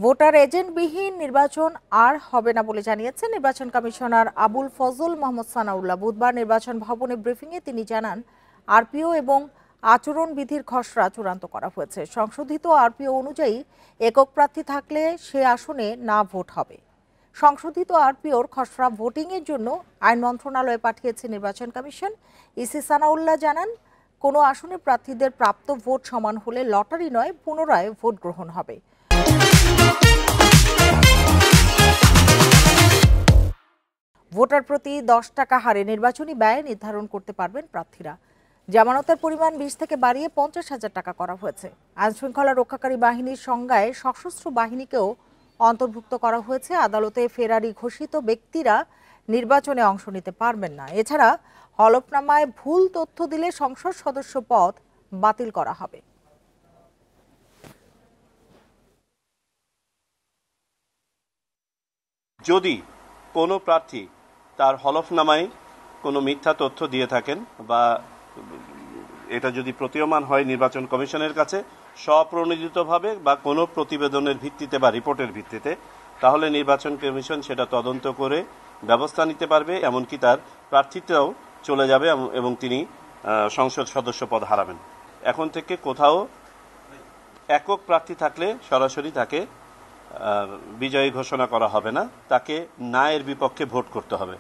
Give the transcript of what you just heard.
Voter এজেন্টবিহীন নির্বাচন আর হবে না বলে জানিয়েছেন নির্বাচন কমিশনার আবুল ফজল মোহাম্মদ সানাউল্লাহ। বুধবার নির্বাচন ভবনে ব্রিফিংয়ে তিনি জানান, আরপিও এবং আচরণবিধির খসড়া চূড়ান্ত করা হয়েছে। সংশোধিত আরপিও অনুযায়ী একক প্রার্থী থাকলে সে আসনে না ভোট হবে। সংশোধিত আরপিওর খসড়া ভোটিংয়ের জন্য আইন মন্ত্রণালয়ে পাঠিয়েছে নির্বাচন কমিশন। ইসি সানাউল্লাহ জানান, কোনো আসনে প্রার্থীদের প্রাপ্ত ভোট সমান হলে লটারি নয়, পুনরায় ভোট গ্রহণ হবে। ভোটার প্রতি 10 টাকা হারে নির্বাচনী ব্যয় নির্ধারণ করতে পারবেন প্রার্থীরা। জামানতের পরিমাণ 20 থেকে বাড়িয়ে 50,000 টাকা করা হয়েছে। আইনশৃঙ্খলা রক্ষাকারী বাহিনীর সংজ্ঞায় সশস্ত্র বাহিনীকেও অন্তর্ভুক্ত করা হয়েছে। আদালতে ফেরারি ঘোষিত ব্যক্তিরা নির্বাচনে অংশ নিতে পারবেন না। এছাড়া হলফনামায় ভুল তথ্য দিলে সংসদ সদস্য পদ বাতিল করা হবে। যদি কোনো প্রার্থী তার হলফনামায় কোনো মিথ্যা তথ্য দিয়ে থাকেন বা এটা যদি প্রতীয়মান হয় নির্বাচন কমিশনের কাছে স্বপ্রণোদিতভাবে বা কোনো প্রতিবেদনের ভিত্তিতে বা রিপোর্টের ভিত্তিতে, তাহলে নির্বাচন কমিশন সেটা তদন্ত করে ব্যবস্থা নিতে পারবে, এমনকি তার প্রার্থিতাও চলে যাবে এবং তিনি সংসদ সদস্য পদ হারাবেন। এখন থেকে কোথাও একক প্রার্থী থাকলে সরাসরি তাকে বিজয়ী ঘোষণা করা হবে না, তাকে ন্যায়ের বিপক্ষে ভোট করতে হবে।